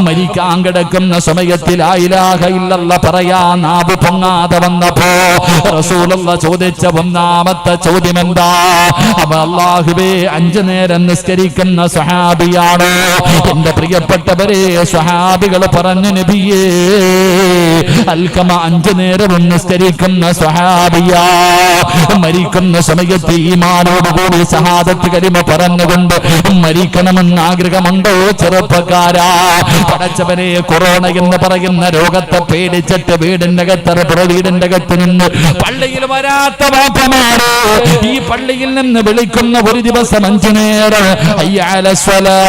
മരിക്കാൻ കിടക്കുന്ന സമയത്തിൽ ലാ ഇലാഹ ഇല്ലല്ലാഹ് പറയാൻ നാവ് പൊങ്ങാതെ വന്നപ്പോ റസൂലുള്ള ചോദിച്ച ഒന്നാമത്തെ ചോദ്യം എന്താ? അല്ലാഹുവേ, 5 നേരം നിസ്കരിക്കുന്ന സ്വഹാബിയാണ്. എന്റെ പ്രിയപ്പെട്ടവരെ, സ്വഹാബികൾ പറഞ്ഞു, നബിയേ, അൽഖമ 5 നേരവും നിസ്കരിക്കുന്ന സ്വഹാബിയാ. മരിക്കുന്ന സമയത്ത് ഈമാനോടുകൂടി ഷഹാദത്ത് കലിമ പറഞ്ഞുകൊണ്ട് മരിക്കണമെന്ന് ആഗ്രഹമുണ്ടോ ചെറുപ്പക്കാരാ? പടച്ചവനെ, കൊറോണ എന്ന് പറയുന്ന രോഗത്തെ പേടിച്ചിട്ട് വീടിന്റെ അകത്ത് നിന്ന് പള്ളിയിൽ വരാത്ത വാപ്പമാര് ഈ പള്ളിയിൽ നിന്ന് വിളിക്കുന്ന ഒരു ദിവസം 5 നേരം ഹയ്യ അലസ്സലാ,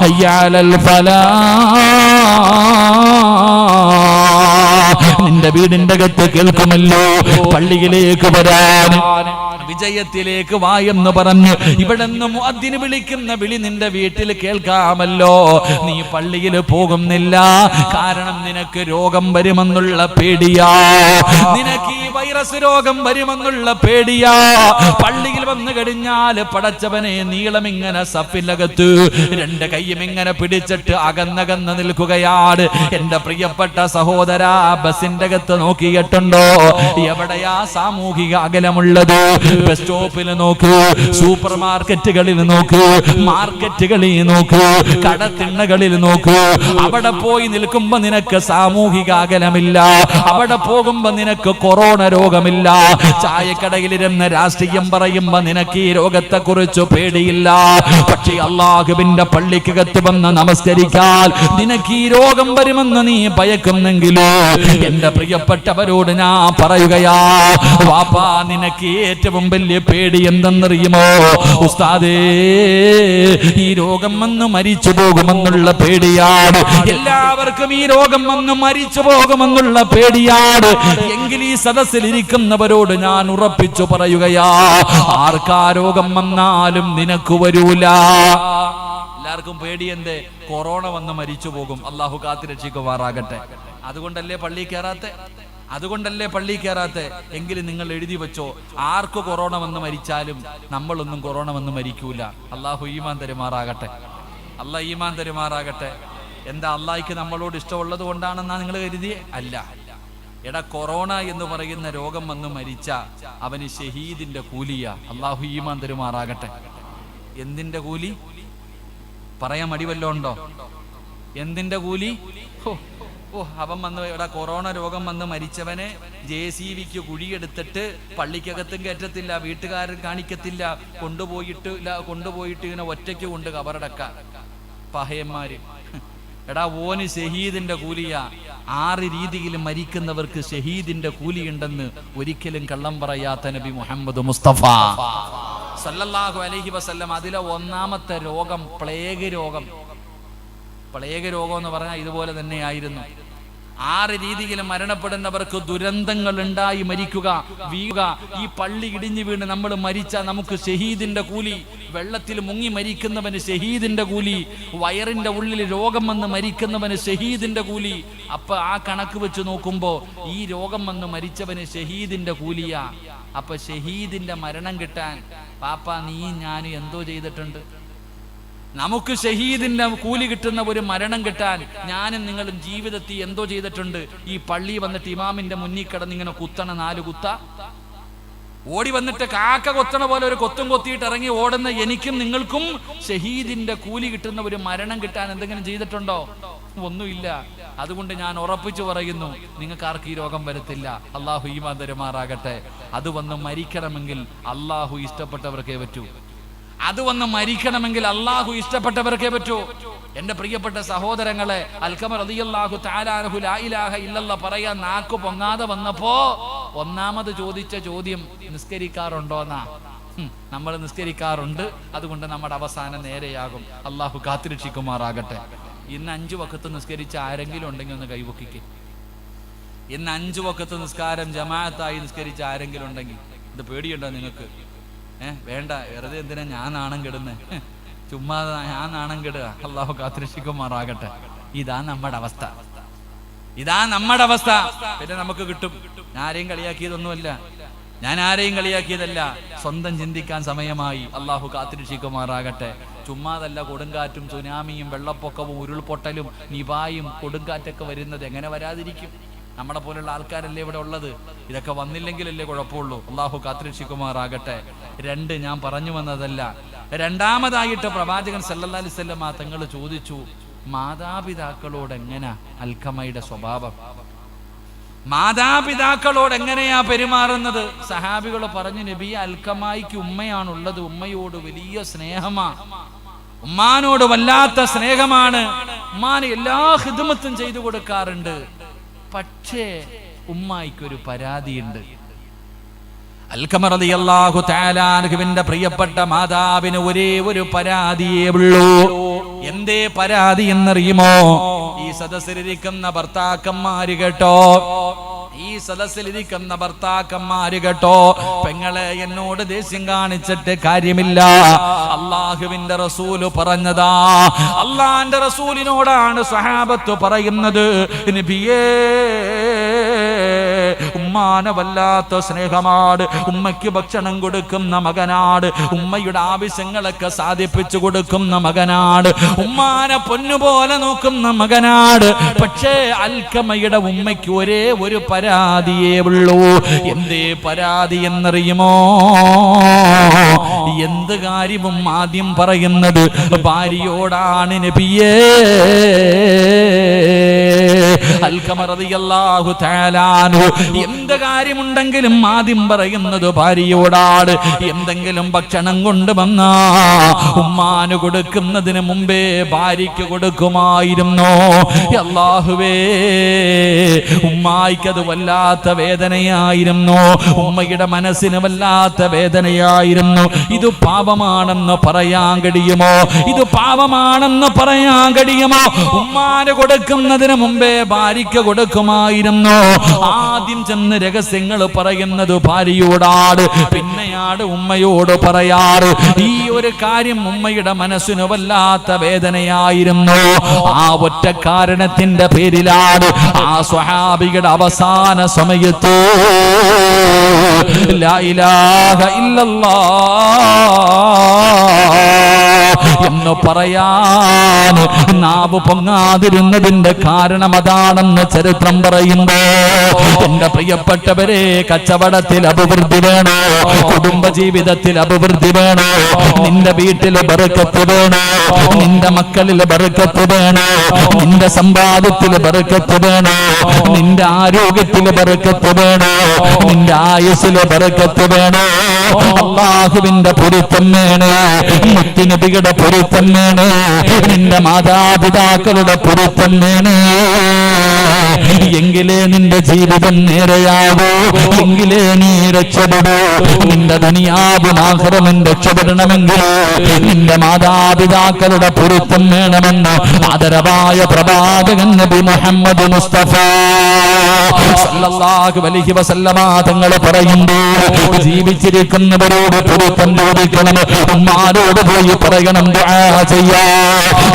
ഹയ്യ അലൽ ഫലാഹ്, നിന്റെ വീടിന്റെ അകത്ത് കേൾക്കുമല്ലോ പള്ളിയിലേക്ക് വരാൻ, വിജയത്തിലേക്ക് വായെന്ന് പറഞ്ഞ് ഇവിടെ നിന്ന് മുഅദ്ദിന് വിളിക്കുന്ന വിളി നിന്റെ വീട്ടിൽ കേൾക്കാമല്ലോ. നീ പള്ളിയിൽ പോകുന്നില്ല, കാരണം നിനക്ക് രോഗം വരുമെന്നുള്ള പേടിയാ. നിനക്ക് ഈ വൈറസ് രോഗം വരുമെന്നുള്ള പേടിയാ. പള്ളിയിൽ വന്നു കഴിഞ്ഞാൽ പടച്ചവനെ, നീളമിങ്ങനെ സഫിലകത്ത് 2 കൈയും ഇങ്ങനെ പിടിച്ചിട്ട് അകന്നകന്ന് നിൽക്കുകയാണ്. എന്റെ പ്രിയപ്പെട്ട സഹോദരാ, ബസിന്റെ അകത്ത് നോക്കിയിട്ടുണ്ടോ എവിടെയാ സാമൂഹിക അകലമുള്ളത്? ബസ് സ്റ്റോപ്പിൽ നോക്കൂ, സൂപ്പർ മാർക്കറ്റുകളിൽ നോക്കൂ, മാർക്കറ്റുകളിൽ നോക്കൂ, കടത്തിണ്ണകളിൽ നോക്കൂ. അവിടെ പോയി നിൽക്കുമ്പോ നിനക്ക് സാമൂഹിക അകലമില്ല. അവിടെ പോകുമ്പോ നിനക്ക് കൊറോണ രോഗമില്ല. ചായക്കടയിലിരുന്ന് രാഷ്ട്രീയം പറയുമ്പോ നിനക്ക് ഈ രോഗത്തെ കുറിച്ച് പേടിയില്ല. പക്ഷേ അല്ലാഹുവിന്റെ പള്ളിക്കകത്ത് വന്ന് നമസ്കരിക്കാൻ നിനക്ക് ഈ രോഗം വരുമെന്ന് നീ ഭയക്കുന്നെങ്കിലോ, എന്റെ പ്രിയപ്പെട്ടവരോട് ഞാൻ പറയുകയാ, വാപ്പാ, നിനക്ക് ഏറ്റവും വലിയ പേടി എന്തെന്നറിയുമോ ഉസ്താദേ? ഈ രോഗം വന്ന് മരിച്ചു പോകുമെന്നുള്ള പേടിയാണ്. എല്ലാവർക്കും ഈ രോഗം വന്ന് മരിച്ചു പോകുമെന്നുള്ള പേടിയാണ്. എങ്കിൽ ഈ സദസ്സിൽ ഇരിക്കുന്നവരോട് ഞാൻ ഉറപ്പിച്ചു പറയുകയാ, ആർക്കാ രോഗം വന്നാലും നിനക്ക് വരൂല. എല്ലാവർക്കും പേടി എന്തേ? കൊറോണ വന്ന് മരിച്ചു പോകും. അള്ളാഹു കാത്തിരക്ഷിക്കുമാറാകട്ടെ. അതുകൊണ്ടല്ലേ പള്ളി കയറാത്തെ? എങ്കിലും നിങ്ങൾ എഴുതി വെച്ചോ, ആർക്ക് കൊറോണ വന്ന് മരിച്ചാലും നമ്മളൊന്നും കൊറോണ വന്ന് മരിക്കൂല. അള്ളാഹു ഈമാൻ തരുമാറാകട്ടെ. എന്താ, അള്ളാഹിക്ക് നമ്മളോട് ഇഷ്ടമുള്ളത് കൊണ്ടാണെന്നാ നിങ്ങൾ കരുതിയേ? അല്ല. എടാ, കൊറോണ എന്ന് പറയുന്ന രോഗം വന്ന് മരിച്ച അവന് ഷഹീദിന്റെ കൂലിയാ. അള്ളാഹു ഈമാൻ തരുമാറാകട്ടെ. എന്തിന്റെ കൂലി പറയാൻ മടിവല്ലോ ഉണ്ടോ? എന്തിന്റെ കൂലി? അവൻ വന്ന് ഇവിടെ കൊറോണ രോഗം വന്ന് മരിച്ചവനെ JCBക്ക് കുഴിയെടുത്തിട്ട് പള്ളിക്കകത്തും കയറ്റത്തില്ല, വീട്ടുകാരൻ കാണിക്കത്തില്ല, കൊണ്ടുപോയിട്ട് ഇങ്ങനെ ഒറ്റയ്ക്ക് കൊണ്ട് കബറടക്കാൻ പഹയന്മാര്. എടാ, ഓന് ഷഹീദിന്റെ കൂലിയാ. 6 രീതിയിൽ മരിക്കുന്നവർക്ക് ഷഹീദിന്റെ കൂലിയുണ്ടെന്ന് ഒരിക്കലും കള്ളം പറയാത്ത നബി മുഹമ്മദ് മുസ്തഫ സല്ലല്ലാഹു അലൈഹി വസല്ലം. അതിലെ ഒന്നാമത്തെ രോഗം പ്ലേഗ് രോഗം എന്ന് പറഞ്ഞാൽ ഇതുപോലെ തന്നെയായിരുന്നു. 6 രീതിയിൽ മരണപ്പെടുന്നവർക്ക് ദുരന്തങ്ങൾ ഉണ്ടായി മരിക്കുക, വീഴുക. ഈ പള്ളി ഇടിഞ്ഞു വീണ് നമ്മൾ മരിച്ചാൽ നമുക്ക് ഷഹീദിന്റെ കൂലി. വെള്ളത്തിൽ മുങ്ങി മരിക്കുന്നവന് ഷഹീദിന്റെ കൂലി. വയറിന്റെ ഉള്ളിൽ രോഗം വന്ന് മരിക്കുന്നവന് ഷഹീദിന്റെ കൂലി. അപ്പൊ ആ കണക്ക് വെച്ച് നോക്കുമ്പോ ഈ രോഗം വന്ന് മരിച്ചവന് ഷഹീദിന്റെ കൂലിയാ. അപ്പൊ ഷഹീദിന്റെ മരണം കിട്ടാൻ പാപ്പാ നീ ഞാൻ എന്തോ ചെയ്തിട്ടുണ്ട്? നമുക്ക് ഷഹീദിന്റെ കൂലി കിട്ടുന്ന ഒരു മരണം കിട്ടാൻ ഞാനും നിങ്ങളും ജീവിതത്തിൽ എന്തോ ചെയ്തിട്ടുണ്ട്? ഈ പള്ളി വന്നിട്ട് ഇമാമിന്റെ മുന്നിൽ കിടന്ന് ഇങ്ങനെ കുത്തണ 4 കുത്ത, ഓടി വന്നിട്ട് കാക്ക കൊത്തണ പോലെ ഒരു കൊത്തും കൊത്തിയിട്ട് ഇറങ്ങി ഓടുന്ന എനിക്കും നിങ്ങൾക്കും ഷഹീദിന്റെ കൂലി കിട്ടുന്ന ഒരു മരണം കിട്ടാൻ എന്തെങ്കിലും ചെയ്തിട്ടുണ്ടോ? ഒന്നുമില്ല. അതുകൊണ്ട് ഞാൻ ഉറപ്പിച്ചു പറയുന്നു, നിങ്ങൾക്ക് ആർക്ക് ഈ രോഗം വരത്തില്ല. അള്ളാഹു ഈമാൻ തരുമാറാകട്ടെ. അത് വന്ന് മരിക്കണമെങ്കിൽ അള്ളാഹു ഇഷ്ടപ്പെട്ടവർക്കേ പറ്റൂ. എന്റെ പ്രിയപ്പെട്ട സഹോദരങ്ങളെ, അൽഖമ റളിയല്ലാഹു തആല അൻഹു ലാ ഇലാഹ ഇല്ലല്ലാഹ് പറയാൻ നാക്ക് പൊങ്ങാതെ വന്നപ്പോ ഒന്നാമത് ചോദിച്ച ചോദ്യം നിസ്കരിക്കാറുണ്ടോന്നാ. നമ്മൾ നിസ്കരിക്കാറുണ്ട്, അതുകൊണ്ട് നമ്മുടെ അവസാനം നേരെയാകും. അള്ളാഹു കാത്തിരക്ഷിക്കുമാറാകട്ടെ. ഇന്ന് 5 വഖത്ത് നിസ്കരിച്ച ആരെങ്കിലും ഉണ്ടെങ്കിൽ ഒന്ന് കൈവക്കിക്ക്. ഇന്ന് 5 വഖത്ത് നിസ്കാരം ജമാഅത്തായി നിസ്കരിച്ച ആരെങ്കിലും ഉണ്ടെങ്കിൽ. ഇത് പേടിയുണ്ടോ നിങ്ങൾക്ക്? വേണ്ട, വെറുതെ എന്തിനാ ഞാൻ നാണം കെടുന്നേ? ചുമ്മാ ഞാൻ നാണം കെടുക. അള്ളാഹു കാത്തിരക്ഷിക്കുമാറാകട്ടെ. ഇതാ നമ്മുടെ അവസ്ഥ. പിന്നെ നമുക്ക് കിട്ടും. ഞാൻ ആരെയും കളിയാക്കിയതൊന്നുമല്ല. ഞാൻ ആരെയും കളിയാക്കിയതല്ല, സ്വന്തം ചിന്തിക്കാൻ സമയമായി. അള്ളാഹു കാത്തിരക്ഷിക്കുമാറാകട്ടെ. ചുമ്മാതല്ല കൊടുങ്കാറ്റും സുനാമിയും വെള്ളപ്പൊക്കവും ഉരുൾപൊട്ടലും നിപായും കൊടുങ്കാറ്റൊക്കെ വരുന്നത്. എങ്ങനെ വരാതിരിക്കും? നമ്മളെ പോലുള്ള ആൾക്കാരല്ലേ ഇവിടെ ഉള്ളത്. ഇതൊക്കെ വന്നില്ലെങ്കിലല്ലേ കുഴപ്പമുള്ളൂ. അള്ളാഹു കാത്തിരക്ഷിക്കുമാറാകട്ടെ. 2 ഞാൻ പറഞ്ഞു വന്നതല്ല. രണ്ടാമതായിട്ട് പ്രവാചകൻ സല്ലല്ലാഹു അലൈഹി വസല്ലം തങ്ങൾ ചോദിച്ചു, മാതാപിതാക്കളോട് എങ്ങനെ അൽഖമയുടെ സ്വഭാവം, മാതാപിതാക്കളോട് എങ്ങനെയാ പെരുമാറുന്നത്? സഹാബികൾ പറഞ്ഞു, നബിയെ, അൽഖമായിക്ക് ഉമ്മയാണുള്ളത്, ഉമ്മയോട് വലിയ സ്നേഹമാ, ഉമ്മാനോട് വല്ലാത്ത സ്നേഹമാണ്, ഉമ്മാന് എല്ലാ ഖിദ്മത്തും ചെയ്തു കൊടുക്കാറുണ്ട്. പക്ഷേ ഉമ്മായിക്കൊരു പരാതിയുണ്ട്. അൽഖമ റളിയല്ലാഹു തആല അൻഹുവിന്റെ പ്രിയപ്പെട്ട മാതാവിന് ഒരേ ഒരു പരാതിയേ ഉള്ളൂ. എന്തേ പരാതി എന്നറിയുമോ? ഈ സദസ്സിലിരിക്കുന്ന ഭർത്താക്കന്മാര് കേട്ടോ, ഈ സദസ്സിലിരിക്കുന്ന ഭർത്താക്കന്മാര് കേട്ടോ, പെങ്ങളെ, എന്നോട് ദേഷ്യം കാണിച്ചിട്ട് കാര്യമില്ല. അള്ളാഹുവിന്റെ റസൂല് പറഞ്ഞതാ, അള്ളാന്റെ റസൂലിനോടാണ് സ്വഹാബത്ത് പറയുന്നത്, നബിയേ, ഉമ്മാനെ വല്ലാത്ത സ്നേഹമാണ്, ഉമ്മയ്ക്ക് ഭക്ഷണം കൊടുക്കുന്ന മകനാണ്, ഉമ്മയുടെ ആവശ്യങ്ങളൊക്കെ സാധിപ്പിച്ചു കൊടുക്കുന്ന മകനാണ്, ഉമ്മാനെ പൊന്നുപോലെ നോക്കുന്ന മകനാണ്. പക്ഷേ അൽഖമയുടെ ഉമ്മയ്ക്ക് ഒരേ ഒരു പരാതിയേ ഉള്ളൂ. എന്തേ പരാതി എന്നറിയുമോ? എന്ത് കാര്യവും ആദ്യം പറയുന്നത് ഭാര്യയോടാണ്. നബിയേ, അൽഖമ റളിയല്ലാഹു തആല അൻഹു എന്ത് കാര്യമുണ്ടെങ്കിലും ആദ്യം പറയുന്നത് ഭാര്യയോടാണ്. എന്തെങ്കിലും ഭക്ഷണം കൊണ്ടുവന്നാ ഉമ്മാന് കൊടുക്കുന്നതിന് മുമ്പേ ഭാര്യയ്ക്ക് കൊടുക്കുമായിരുന്നു. അല്ലാഹുവേ, ഉമ്മായിക്കത് വല്ലാത്ത വേദനയായിരുന്നു, ഉമ്മയുടെ മനസ്സിന് വല്ലാത്ത വേദനയായിരുന്നു. ഇത് പാപമാണെന്ന് പറയാൻ കഴിയുമോ? ഇത് പാപമാണെന്ന് പറയാൻ കഴിയുമോ? ഉമ്മാന് കൊടുക്കുന്നതിന് മുമ്പേ ഭാര്യയ്ക്ക് കൊടുക്കുമായിരുന്നു. ആദ്യം ചെന്ന് രഹസ്യങ്ങൾ പറയുന്നത് ഭാര്യയോടാണ്, പിന്നെയാണ് ഉമ്മയോട് പറയാറ്. ഈ ഒരു കാര്യം ഉമ്മയുടെ മനസ്സിന് വല്ലാത്ത വേദനയായിരുന്നു. ആ ഒറ്റ കാരണത്തിന്റെ പേരിലാണ് ആ സ്വഹാബിയുടെ അവസാന സമയത്ത് ലാ ഇലാഹ ഇല്ലല്ലാഹ് എന്ന് പറയാൻ നാവ് പൊങ്ങാതിരുന്നതിന്റെ കാരണം അതാണെന്ന് ചരിത്രം പറയുമ്പോ, എന്റെ പ്രിയപ്പെട്ടവരെ, കച്ചവടത്തിൽ അഭിവൃദ്ധി വേണോ? കുടുംബജീവിതത്തിൽ അഭിവൃദ്ധി വേണോ? നിന്റെ വീട്ടിൽ ബർക്കത്ത് വേണോ? നിന്റെ മക്കളിൽ ബർക്കത്ത് വേണോ? നിന്റെ സമ്പാദ്യത്തിൽ ബർക്കത്ത് വേണോ? നിന്റെ ആരോഗ്യത്തിൽ ബർക്കത്ത് വേണോ? നിന്റെ ആയുസ്സിൽ ബർക്കത്ത് വേണോ? അല്ലാഹുവിന്റെ പൊരുത്തം വേണോ? മുത്തുനബിയുടെ പൊരുത്തം വേണോ? നിന്റെ മാതാപിതാക്കളുടെ പൊരുത്തം വേണോ? എങ്കിലേ നിന്റെ ജീവിതം നേരെയാവൂ, എങ്കിലേ നീ രക്ഷപ്പെടൂ. നിന്റെ ദുനിയാവും ആഖിറവും രക്ഷപ്പെടണമെങ്കിൽ നിന്റെ മാതാപിതാക്കളുടെ പൊരുത്തം വേണമെന്ന് ആദരവായ പ്രവാചകൻ നബി മുഹമ്മദ് മുസ്തഫ സല്ലല്ലാഹു അലൈഹി വസല്ലമ തങ്ങൾ പറയുന്നു, ജീവിച്ചിരിക്കുന്നവരോട് പൊരുത്തം ചോദിക്കണം. ഉമ്മാരോട് പോയി പറയണം ദുആ ചെയ്യാ,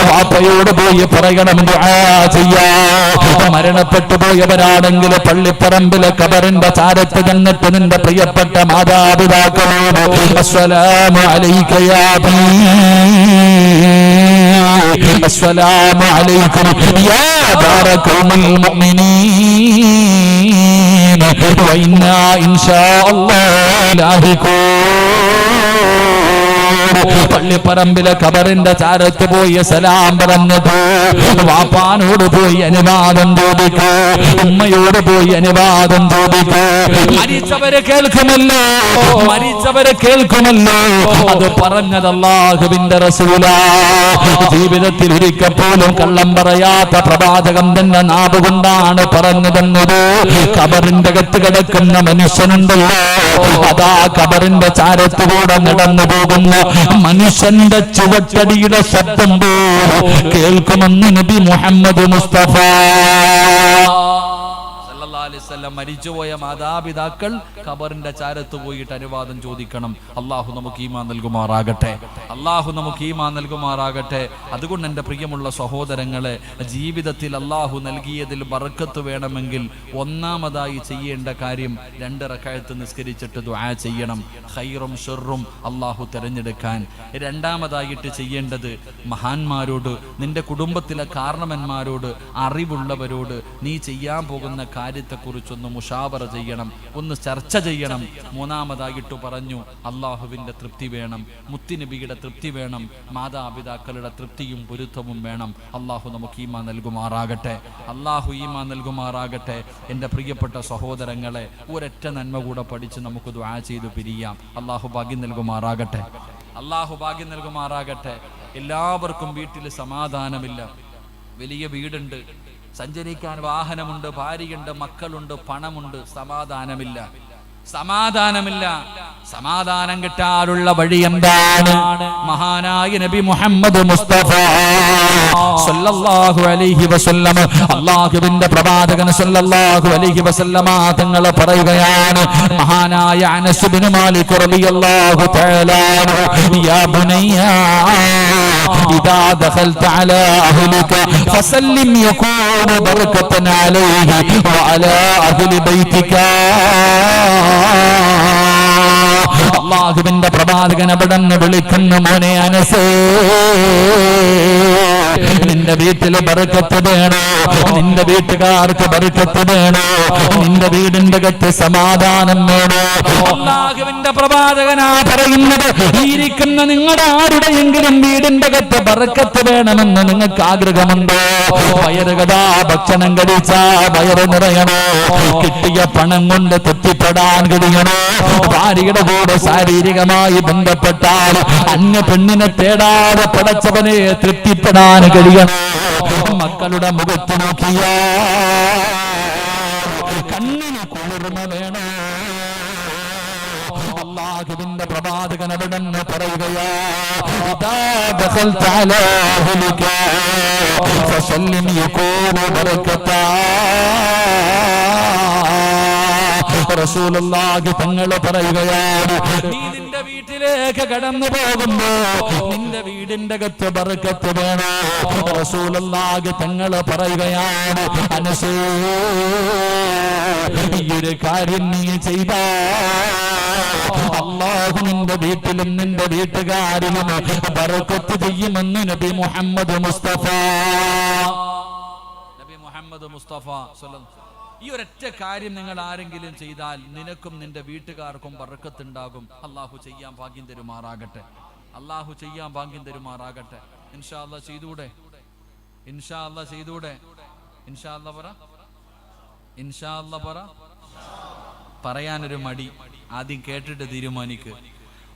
വാപ്പയോട് പോയി പറയണം ദുആ ചെയ്യാ. മരണപ്പെട്ടു പോയവരാണെങ്കിൽ പള്ളിപ്പറമ്പിലെ ഖബറിന്റെ ചാരത്ത് ചെന്നിട്ട് നിന്റെ പ്രിയപ്പെട്ട മാതാപിതാക്കളോട് അസ്സലാമു അലൈക യാ അബീ, അസ്സലാമു അലൈക്കും യാ ബാറകൗമുൽ മുഅ്മിനീൻ വ ഇന്നാ ഇൻഷാ അല്ലാഹു ലാഹിഖൂൻ. പള്ളിപ്പറമ്പിലെ ഖബറിന്റെ ചാരത്ത് പോയി സലാം പറഞ്ഞത്, വാപ്പാനോട് പോയി അനുവാദം ചോദിക്കൂ, ഉമ്മയോട് പോയി അനുവാദം ചോദിക്കൂ. മരിച്ചവരെ കേൾക്കുമല്ലോ, മരിച്ചവരെ കേൾക്കുമല്ലോ. അത് പറഞ്ഞത് അല്ലാഹുവിന്റെ റസൂലാ. ജീവിതത്തിൽ ഒരിക്കൽ പോലും കള്ളം പറയാത്ത പ്രവാചകൻ തന്നെ നാവ് കൊണ്ടാണ് പറഞ്ഞു തന്നത്. ഖബറിന്റെ അകത്ത് കിടക്കുന്ന മനുഷ്യനുണ്ടല്ലോ, അതാ ഖബറിന്റെ ചാരത്തുകൂടെ നടന്നു പോകുന്ന മനുഷ്യന്റെ ചുവട്ടടിയുടെ ശബ്ദം കേൾക്കുമെന്ന് നബി മുഹമ്മദ് മുസ്തഫ അലൈഹി വസല്ലം മരിച്ചുപോയ മാതാപിതാക്കൾ ഖബറിന്റെ ചാരത്ത് പോയിട്ട് അനുവാദം ചോദിക്കണം. അള്ളാഹു നമുക്ക് ഈമാൻ നൽകുമാറാകട്ടെ. അള്ളാഹു നമുക്ക് ഈമാൻ നൽകുമാറാകട്ടെ. അതുകൊണ്ട് എൻ്റെ പ്രിയമുള്ള സഹോദരങ്ങളെ, ജീവിതത്തിൽ അള്ളാഹു നൽകിയതിൽ ബർക്കത്ത് വേണമെങ്കിൽ ഒന്നാമതായി ചെയ്യേണ്ട കാര്യം 2 റക്അത്ത് നിസ്കരിച്ചിട്ട് ദുആ ചെയ്യണം, ഖൈറും ഷർറും അള്ളാഹു തിരഞ്ഞെടുക്കാൻ. രണ്ടാമതായിട്ട് ചെയ്യേണ്ടത് മഹാന്മാരോട്, നിന്റെ കുടുംബത്തിലെ കാരണവന്മാരോട്, അറിവുള്ളവരോട് നീ ചെയ്യാൻ പോകുന്ന കാര്യത്തെക്കുറിച്ചൊന്ന് മുഷാവറ ചെയ്യണം, ഒന്ന് ചർച്ച ചെയ്യണം. മൂന്നാമതായിട്ട് പറഞ്ഞു, അള്ളാഹുവിൻ്റെ തൃപ്തി വേണം, മുത്തുനബിയുടെ തൃപ്തി വേണം, മാതാപിതാക്കളുടെ തൃപ്തിയും പൊരുത്തവും വേണം. അള്ളാഹു നമുക്ക് ഈമാൻ നൽകുമാറാകട്ടെ. അള്ളാഹു ഈമാൻ നൽകുമാറാകട്ടെ. എൻ്റെ പ്രിയപ്പെട്ട സഹോദരങ്ങളെ, ഒരൊറ്റ നന്മ കൂടെ പഠിച്ച് നമുക്ക് ദുആ ചെയ്തു പിരിയാം. അള്ളാഹു ഭാഗ്യം നൽകുമാറാകട്ടെ. അള്ളാഹു ഭാഗ്യം നൽകുമാറാകട്ടെ. എല്ലാവർക്കും വീട്ടിൽ സമാധാനമില്ല. വലിയ വീടുണ്ട്, സഞ്ചരിക്കാൻ വാഹനമുണ്ട്, ഭാര്യയുണ്ട്, മക്കളുണ്ട്, പണമുണ്ട്, സമാധാനമില്ല. സമാധാനം കിട്ടാനുള്ള വഴി എന്താണ്? മഹാനായ നബി മുഹമ്മദ് മുസ്തഫ സല്ലല്ലാഹു അലൈഹി വസല്ലം, അല്ലാഹുവിന്റെ പ്രവാചകൻ സല്ലല്ലാഹു അലൈഹി വസല്ലമ തങ്ങൾ പറയുകയാണ്. മഹാനായ അനസ് ഇബ്നു മാലിക് റളിയല്ലാഹു തആല, യാ ബുനയ്യ ഇദാ ദഖൽത അലാ അഹ്ലിക ഫസല്ലിം യകൂന ബറകതൻ അലൈഹി വഅലാ അഹ്ലി ബൈതിക. അല്ലാഹുവിന്റെ പ്രവാചകൻ അവിടെന്ന് വിളിക്കുന്ന, മോനെ അനസേ, നിന്റെ വീട്ടില് ബർക്കത്ത് വേണോ? നിന്റെ വീട്ടുകാർക്ക് ബർക്കത്ത് വേണോ? നിന്റെ വീടിന്റെ അകത്ത് സമാധാനം വേണോ? അല്ലാഹുവിന്റെ പ്രവാചകനാ പറയുന്നത്, ഇരിക്കുന്ന നിങ്ങളുടെ ആരുടെയെങ്കിലും വീടിന്റെ അകത്ത് ബർക്കത്ത് വേണമെന്ന് നിങ്ങൾക്ക് ആഗ്രഹമുണ്ടോ? വയറുകഥാ ഭക്ഷണം കഴിച്ചാ വയറ് നിറയണോ? കിട്ടിയ പണം കൊണ്ട് തൃപ്തിപ്പെടാൻ കഴിയണോ? ഭാര്യയുടെ കൂടെ ശാരീരികമായി ബന്ധപ്പെട്ടാൽ അന്യ പെണ്ണിനെ തേടാതെ പടച്ചവനെ തൃപ്തിപ്പെടാൻ കഴിയണം. മക്കളുടെ മുഖത്ത് നോക്കിയ കണ്ണിന് കുളിർമ വേണം. അല്ലാഹുവിന്റെ പ്രവാചകൻ അവിടെന്ന് പറയുകയാ, ഇദാ ദഖൽത അലാ അഹ്ലിക ഫസല്ലിം യകൂന ബറകതാ. റസൂലുള്ളാഹി തങ്ങൾ പറയുകയാണ്, നീ നിന്റെ വീട്ടിലേക്ക് കടന്നു പോകുമ്പോ നിന്റെ വീടിന്റെ അകത്ത് ബർക്കത്ത് വേണം. റസൂലുള്ളാഹി തങ്ങൾ പറയുകയാണ്, അനസേ, ഈ ഒരു കാര്യം നീ ചെയ്താ അല്ലാഹു നിന്റെ വീട്ടിലും നിന്റെ വീട്ടുകാരിലും ബർക്കത്ത് ചെയ്യുമെന്ന് നബി മുഹമ്മദ് മുസ്തഫ സ്വല്ലല്ലാഹു. ഈ ഒരൊറ്റ കാര്യം നിങ്ങൾ ആരെങ്കിലും ചെയ്താൽ നിനക്കും നിന്റെ വീട്ടുകാർക്കും ബർക്കത്തുണ്ടാകും. അള്ളാഹു ചെയ്യാൻ ഭാഗ്യം തരുമാറാകട്ടെ. അള്ളാഹു ചെയ്യാൻ ഭാഗ്യം തരുമാറാകട്ടെ. ഇൻഷാ അല്ലാഹ് ചെയ്തൂടെ? ഇൻഷാ അല്ലാഹ് ചെയ്തൂടെ? ഇൻഷാ അല്ലാഹ് പറ. ഇൻഷാ അല്ലാഹ് പറ. പറയാനൊരു മടി. ആദ്യം കേട്ടിട്ട് തീരുമാനിക്ക്.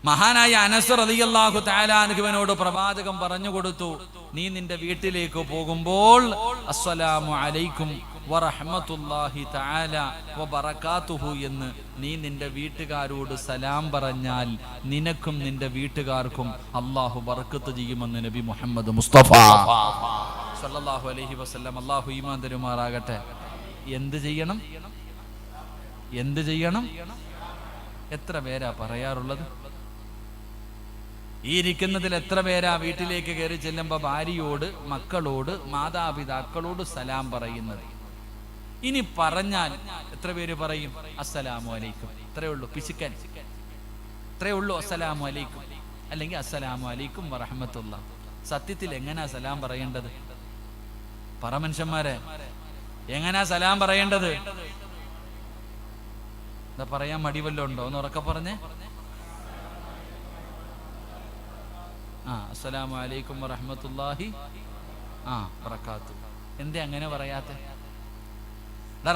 മഹാനായ അനസ് റളിയല്ലാഹു തആല അൻഹുവിനോട് പ്രവാചകൻ പറഞ്ഞു കൊടുത്തു, നീ നിന്റെ വീട്ടിലേക്ക് പോകുമ്പോൾ അസ്സലാമു അലൈക്കും വറഹ്മത്തുള്ളാഹി തആല വബറകാതുഹു എന്ന് നീ നിന്റെ വീട്ടുകാരോട് സലാം പറഞ്ഞാൽ നിനക്കും നിന്റെ വീട്ടുകാർക്കും അല്ലാഹു ബർക്കത്ത് ചെയ്യുമെന്ന് നബി മുഹമ്മദ് മുസ്തഫ സല്ലല്ലാഹു അലൈഹി വസല്ലം. അല്ലാഹു ഈമാൻ തരുമാറാകട്ടെ. എന്ത് ചെയ്യണം? എന്ത് ചെയ്യണം? എത്ര പേരാ പറയാറുള്ളത്? ഈ ഇരിക്കുന്നതിൽ എത്ര പേരാ വീട്ടിലേക്ക് കയറി ചെല്ലുമ്പോ ഭാര്യയോട്, മക്കളോട്, മാതാപിതാക്കളോട് സലാം പറയുന്നത്? ഇനി പറഞ്ഞാൽ എത്ര പേര് പറയും അസ്സലാമു അലൈക്കും? ഇത്രയേ ഉള്ളൂ, പിശുക്കൻ. ഇത്രയേ ഉള്ളൂ, അസ്സലാമു അലൈക്കും അല്ലെങ്കിൽ അസ്സലാമു അലൈക്കും വറഹ്മത്തുള്ളാഹി. സത്യത്തിൽ എങ്ങനാ സലാം പറയേണ്ടത്? പറ മനുഷ്യന്മാരെ, എങ്ങനാ സലാം പറയേണ്ടത്? എന്താ പറയാൻ മടി വല്ലതും ഉണ്ടോ? ഒന്ന് ഉറക്കെ പറഞ്ഞേ. അസ്സലാമു അലൈക്കും വറഹ്മത്തുള്ളാഹി ബറകാതുഹു. എന്തേ അങ്ങനെ പറയാത്തെ?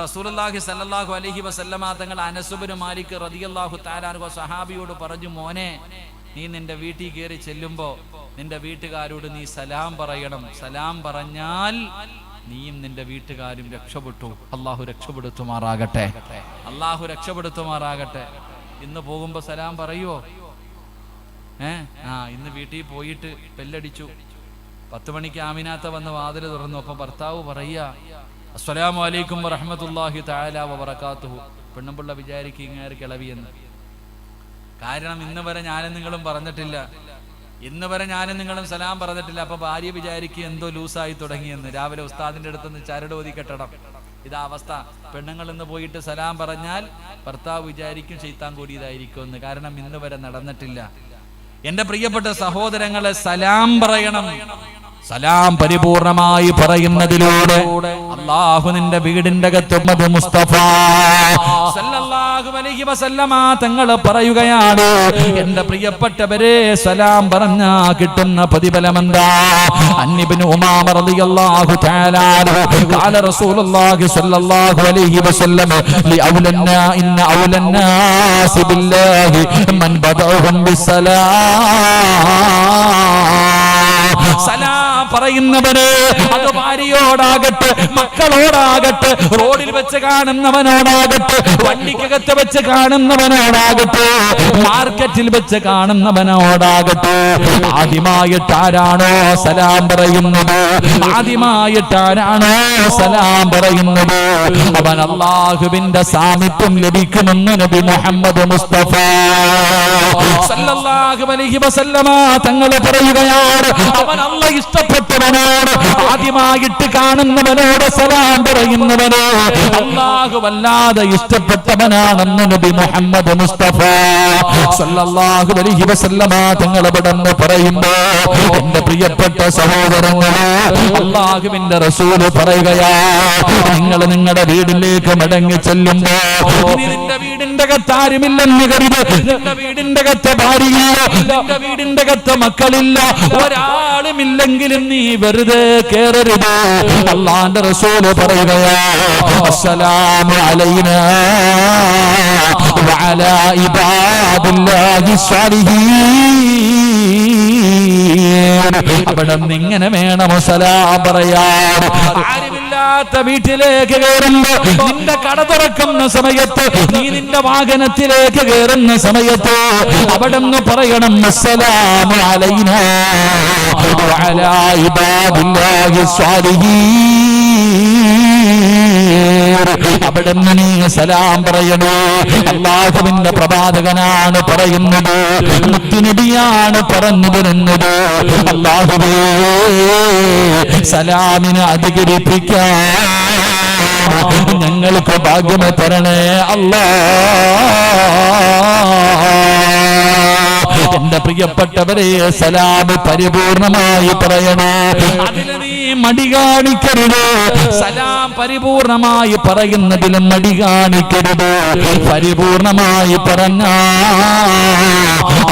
റസൂലുള്ളാഹി സ്വല്ലല്ലാഹു അലൈഹി വസല്ലമ തങ്ങൾ അനസ് ഇബ്നു മാലിക് റളിയല്ലാഹു തആല അൻഹു സ്വഹാബിയോട് പറഞ്ഞു, മോനെ, നീ നിന്റെ വീട്ടിൽ കയറി ചെല്ലുമ്പോ നിന്റെ വീട്ടുകാരോട് നീ സലാം പറയണം. സലാം പറഞ്ഞാൽ നീയും നിന്റെ വീട്ടുകാരും രക്ഷപ്പെട്ടു. അള്ളാഹു രക്ഷപ്പെടുത്തുമാറാകട്ടെ. അള്ളാഹു രക്ഷപ്പെടുത്തുമാറാകട്ടെ. ഇന്ന് പോകുമ്പോ സലാം പറയുവോ? ഇന്ന് വീട്ടിൽ പോയിട്ട് ബെല്ലടിച്ചു, 10 മണിക്ക് ആമിനാത്ത വന്ന് വാതിൽ തുറന്നു. അപ്പൊ ഭർത്താവ് പറയാ, അസ്സലാമു അലൈക്കും വറഹ്മത്തുള്ളാഹി തആല വബറകാതുഹു. പെണ്ണുപിള്ള വിചാരിക്കും ഇങ്ങേര് കിളവിയെന്ന്. കാരണം ഇന്ന് വരെ ഞാനും നിങ്ങളും പറഞ്ഞിട്ടില്ല, ഇന്ന് വരെ ഞാനും നിങ്ങളും സലാം പറഞ്ഞിട്ടില്ല. അപ്പൊ ഭാര്യ വിചാരിക്കും എന്തോ ലൂസായി തുടങ്ങിയെന്ന്. രാവിലെ ഉസ്താദിന്റെ അടുത്തുനിന്ന് ചരട് ഓതി കെട്ടണം. ഇതാ അവസ്ഥ. പെണ്ണുങ്ങൾ ഇന്ന് പോയിട്ട് സലാം പറഞ്ഞാൽ ഭർത്താവ് വിചാരിക്കും ശൈത്താൻ കൂടിയതായിരിക്കുമെന്ന്. കാരണം ഇന്ന് വരെ നടന്നിട്ടില്ല. എന്റെ പ്രിയപ്പെട്ട സഹോദരങ്ങളെ, സലാം പറയണം. സലാം പരിപൂർണമായി പറയുന്നതിലൂടെ അല്ലാഹു നിന്റെ വീടിന്റെ അകത്ത് മുഹമ്മദ് മുസ്തഫ സല്ലല്ലാഹു അലൈഹി വസല്ലമ തങ്ങൾ പറയുകയാണ്, എന്റെ പ്രിയപ്പെട്ടവരെ, സലാം പറഞ്ഞാ കിട്ടുന്ന പ്രതിഫലമെന്താ? അന്നിബ്നു ഉമാമ റളിയല്ലാഹു തആല ഖാല റസൂലുള്ളാഹി സ്വല്ലല്ലാഹു അലൈഹി വസല്ലം ലിഔലന്നാ ഇന്ന ഔലന്നാസി ബില്ലാഹി മൻ ബദഅഹും ബിസ്സലാം. സലാം പറയുന്നവന്, അത് ഭാര്യയോടാകട്ടെ, മക്കളോടാകട്ടെ, റോഡിൽ വെച്ച് കാണുന്നവനോടാകട്ടെ, വണ്ടിക്കകത്ത് വെച്ച് കാണുന്നവനോടാകട്ടെ, മാർക്കറ്റിൽ വെച്ച് കാണുന്നവനോടാകട്ടെ, ആദ്യമായിട്ട് ആരാണോ സലാം പറയുന്നത്, ആദ്യമായിട്ട് ആരാണോ സലാം പറയുന്നത്, അവൻ അല്ലാഹുവിന്റെ സാമീപ്യം ലഭിക്കുമെന്ന് നബി മുഹമ്മദ് മുസ്തഫ സല്ലല്ലാഹു അലൈഹി വസല്ലമ തങ്ങൾ പറയുകയാണ്. അവൻ അല്ലാഹ് ഇഷ്ടപ്പെട്ടവനോട്, ആദ്യമായിട്ട് കാണുന്നവനോട് സലാം പറയുന്നവന് അല്ലാഹു വല്ലാതെ ഇഷ്ടപ്പെട്ടവനാണെന്ന് നബി മുഹമ്മദ് മുസ്തഫ സല്ലല്ലാഹു അലൈഹി വസല്ലമ തങ്ങൾ അവിടെന്ന് പറയുമ്പോ, എന്റെ പ്രിയപ്പെട്ട സഹോദരങ്ങളെ, അല്ലാഹുവിന്റെ റസൂല് പറയുകയാ, നിങ്ങൾ നിങ്ങളുടെ വീടിലേക്ക് മടങ്ങി ചെല്ലുമ്പോ, നിന്റെ വീടിന്റെ അകത്ത് ആരുമില്ലെന്ന് കരുത്, നിന്റെ വീടിന്റെ അകത്ത് ഭാര്യയില്ല, നിന്റെ വീടിന്റെ അകത്ത് മക്കളില്ല, ഒരാളുമില്ലെങ്കിലും നീ വെറുതെ കേറരുത്. അല്ലാഹുവിന്റെ റസൂല് പറയുകയാ, അസ്സലാമു അലൈനാ വഅലാ ഇബാദില്ലാഹി സ്വാലിഹീൻ. അവിടെ ഇങ്ങനെ വേണം സലാം പറയാൻ. ആരുമില്ലാത്ത വീട്ടിലേക്ക് കയറുമ്പോ, നിന്റെ കട തുറക്കുന്ന സമയത്ത്, നീ നിന്റെ വാഹനത്തിലേക്ക് കയറുന്ന സമയത്ത് അവിടെ നിന്ന് പറയണം, അസ്സലാമു അലൈനാ വഅലാ ഇബാദില്ലാഹി സ്വാലിഹീൻ. അവിടെ നീ സലാം പറയണേ. അല്ലാഹുവിന്റെ പ്രവാചകനാണ് പറയുന്നത്, മുത്തുനബിയാണ് പറഞ്ഞു വരുന്നത്. അല്ലാഹുവേ, സലാമിനെ അധികരിപ്പിക്കാൻ ഞങ്ങൾക്ക് ഭാഗ്യം തരണേ അല്ലാഹ്. എന്റെ പ്രിയപ്പെട്ടവരെ, സലാം പരിപൂർണമായി പറയണേ. അതിന് നീ മടി കാണിക്കരുത്. സലാം പരിപൂർണമായി പറയുന്നതിലും മടി കാണിക്കരുത്. പരിപൂർണമായി പറഞ്ഞാ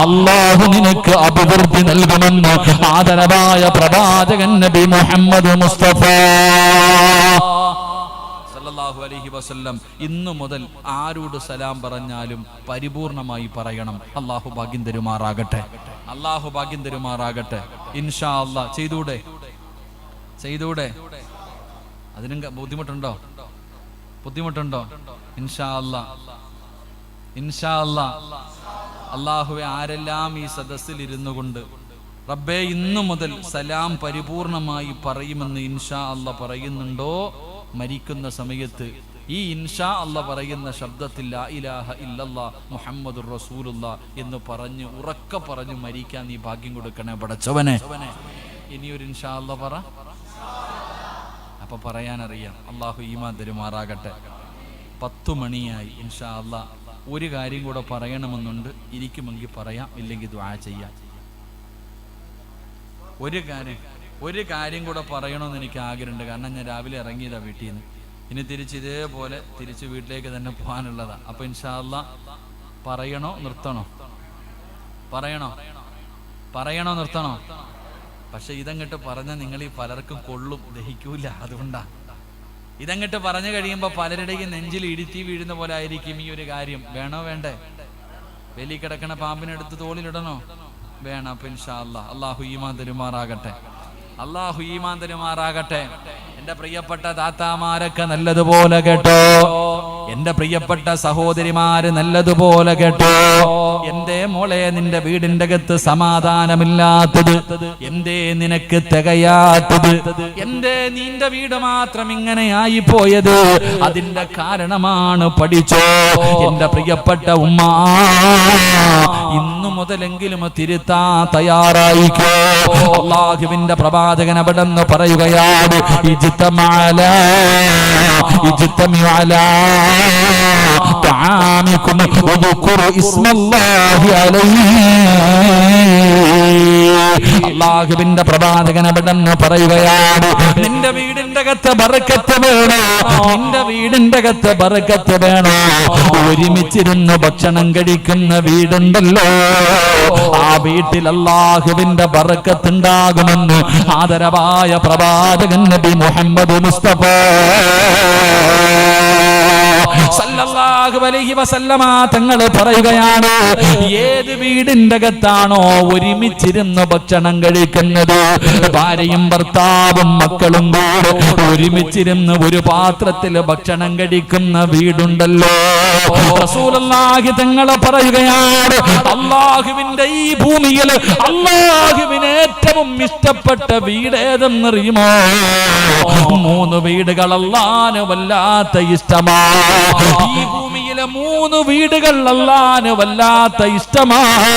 അല്ലാഹു നിനക്ക് അഭിവൃദ്ധി നൽകുമെന്ന് ആദരവായ പ്രവാചകൻ നബി മുഹമ്മദ് മുസ്തഫ സല്ലല്ലാഹു അലൈഹി വസല്ലം ഇന്നു മുതൽ ആരോട് സലാം പറഞ്ഞാലും പരിപൂർണമായി പറയണം. അല്ലാഹു ഭാഗ്യം തരുമാറാകട്ടെ. അല്ലാഹു ഭാഗ്യം തരുമാറാകട്ടെ. ഇൻഷാ അല്ലാഹ്. ചെയ്തൂടെ? അതിനും ബുദ്ധിമുട്ടുണ്ടോ? ഇൻഷാ അല്ലാഹ്. അല്ലാഹുവേ, ആരെല്ലാം ഈ സദസ്സിൽ ഇരുന്നു കൊണ്ട് റബ്ബേ ഇന്നു മുതൽ സലാം പരിപൂർണമായി പറയുമെന്ന് ഇൻഷാ അല്ലാഹ് പറയുന്നുണ്ടോ, മരിക്കുന്ന സമയത്ത് ഈ ഇൻഷാ അല്ലാഹ് പറയുന്ന ശബ്ദത്തിൽ ലാ ഇലാഹ ഇല്ലല്ലാഹ് മുഹമ്മദുർ റസൂലുള്ളാഹ് എന്ന് പറഞ്ഞ് ഉറക്കെ പറഞ്ഞ് മരിക്കാൻ നീ ഭാഗ്യം കൊടുക്കണേ പടച്ചവനെ. ഇനിയൊരു ഇൻഷാ അല്ലാഹ് പറ. അപ്പൊ പറയാനറിയാം. അല്ലാഹു ഈമാൻ തരുമാറാകട്ടെ. 10 മണിയായി. ഇൻഷാ അല്ലാഹ് ഒരു കാര്യം കൂടെ പറയണമെന്നുണ്ട്. ഇരിക്കുമെങ്കിൽ പറയാം, ഇല്ലെങ്കിൽ ദുആ ചെയ്യാം. ഒരു കാര്യം കൂടെ പറയണമെന്ന് എനിക്ക് ആഗ്രഹമുണ്ട്. കാരണം ഞാൻ രാവിലെ ഇറങ്ങിയതാ വീട്ടിൽ നിന്ന്. ഇനി ഇതേപോലെ തിരിച്ച് വീട്ടിലേക്ക് തന്നെ പോകാനുള്ളതാ. അപ്പൊ ഇൻഷാ അല്ലാഹ് പറയണോ നിർത്തണോ? നിർത്തണോ? പക്ഷെ ഇതങ്ങട്ട് പറഞ്ഞാൽ നിങ്ങൾ ഈ പലർക്കും കൊള്ളും, ദഹിക്കൂല. അതുകൊണ്ടാ ഇതങ്ങട്ട് പറഞ്ഞു കഴിയുമ്പോൾ പലരുടെയും നെഞ്ചിൽ ഇടിത്തി വീഴുന്ന പോലെ ആയിരിക്കും ഈ ഒരു കാര്യം. വേണോ വേണ്ടേ? വെലി കിടക്കണ പാമ്പിനെടുത്ത് തോളിലിടണോ? വേണം. അപ്പൊ ഇൻഷാ അല്ലാഹ് അല്ലാഹു ഈമാൻ തരുമാറാകട്ടെ. എന്റെ പ്രിയപ്പെട്ട താത്താമാരൊക്കെ നല്ലതുപോലെ കേട്ടോ. എന്റെ പ്രിയപ്പെട്ട സഹോദരിമാര് നല്ലതുപോലെ കേട്ടോ. എന്തേ മോളെ നിന്റെ വീടിന്റെ അകത്ത് സമാധാനമില്ലാത്തത്? എന്തേ നിനക്ക് തികയാത്തത്? എന്തേ നിന്റെ വീട് മാത്രം ഇങ്ങനെ ആയി പോയത്? അതിന്റെ കാരണമാണ് പഠിച്ചോ എന്റെ പ്രിയപ്പെട്ട ഉമ്മ. ഇന്നു മുതലെങ്കിലും തിരുത്താൻ തയ്യാറായിക്കോ. അല്ലാഹുവിന്റെ പ്രവാചകൻ അവിടെന്ന് പറയുകയാണ്, അല്ലാഹുവിന്റെ പ്രവാചകൻ അവിടെന്ന് പറയുകയാണ്, നിന്റെ വീടിന്റെ അകത്ത് ബറക്കത്ത് വേണോ? നിന്റെ വീടിന്റെ അകത്ത് ബറക്കത്ത് വേണോ? ഒരുമിച്ചിരുന്ന് ഭക്ഷണം കഴിക്കുന്ന വീടുണ്ടല്ലോ, ആ വീട്ടിൽ അല്ലാഹുവിന്റെ ബറക്കത്ത് ഉണ്ടാകുമെന്ന് ആദരവായ പ്രവാചകൻ നബി മുഹമ്മദ് മുസ്തഫ സല്ലല്ലാഹു അലൈഹി വസല്ലമ തങ്ങൾ പറയുകയാണ്, ഏത് വീടിന്റെ അകത്താണോ ഒരുമിച്ചിരുന്ന് ഭക്ഷണം കഴിക്കുന്നത്, ഭാര്യയും ഭർത്താവും മക്കളും കൂടെ ഒരുമിച്ചിരുന്ന് ഒരു പാത്രത്തിൽ ഭക്ഷണം കഴിക്കുന്ന വീടുണ്ടല്ലോ, റസൂലുള്ളാഹി തങ്ങൾ പറയുകയാണ്, അല്ലാഹുവിന്റെ ഈ ഭൂമിയിൽ അല്ലാഹുവിന് ഏറ്റവും ഇഷ്ടപ്പെട്ട വീട് ഏതെന്നറിയുമോ? 3 വീടുകൾ അല്ലാഹുവിന് വല്ലാത്ത ഇഷ്ടമാണ്. ഈ ഭൂമിയിലെ 3 വീടുകൾ അല്ലാഹുവിന് വല്ലാത്ത ഇഷ്ടമാണ്.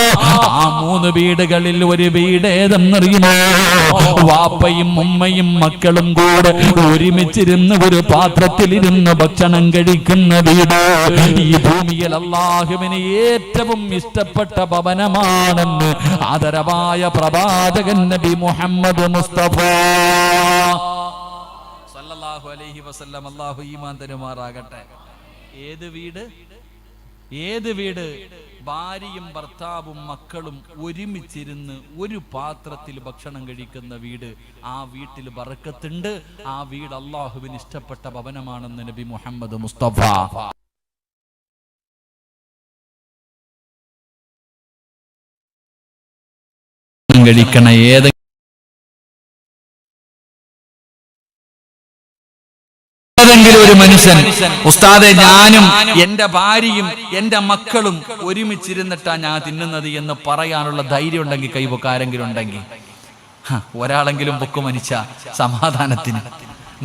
ആ 3 വീടുകളിൽ ഒരു വീട് ഏതെന്നറിയുമോ? വാപ്പയും ഉമ്മയും മക്കളും കൂടെ ഒരുമിച്ചിരുന്ന് ഒരു പാത്രത്തിലിരുന്ന് ഭക്ഷണം കഴിക്കുന്ന വീട് ഈ ഭൂമിയിൽ അല്ലാഹുവിന് ഏറ്റവും ഇഷ്ടപ്പെട്ട ഭവനമാണെന്ന് ആദരവായ പ്രവാചകൻ നബി മുഹമ്മദ് മുസ്തഫ സല്ലല്ലാഹു അലൈഹി വസല്ലം. അല്ലാഹു ഈമാൻ തരുമാറാകട്ടെ. ഏത് വീട് ഭാര്യയും ഭർത്താവും മക്കളും ഒരുമിച്ചിരുന്ന് ഒരു പാത്രത്തിൽ ഭക്ഷണം കഴിക്കുന്ന വീട്, ആ വീട്ടിൽ ബറക്കത്തുണ്ട്. ആ വീട് അല്ലാഹുവിന് ഇഷ്ടപ്പെട്ട ഭവനമാണെന്ന് നബി മുഹമ്മദ് മുസ്തഫ കഴിക്കണ ഏതെങ്കിലും ഒരു മനുഷ്യൻ, ഉസ്താദെ ഞാനും എന്റെ ഭാര്യയും എന്റെ മക്കളും ഒരുമിച്ചിരുന്നിട്ടാ ഞാൻ തിന്നുന്നത് എന്ന് പറയാനുള്ള ധൈര്യം ഉണ്ടെങ്കിൽ കൈവൊക്കെ ആരെങ്കിലും ഉണ്ടെങ്കിൽ ഒരാളെങ്കിലും പൊക്കു മനുഷ്യ, സമാധാനത്തിന്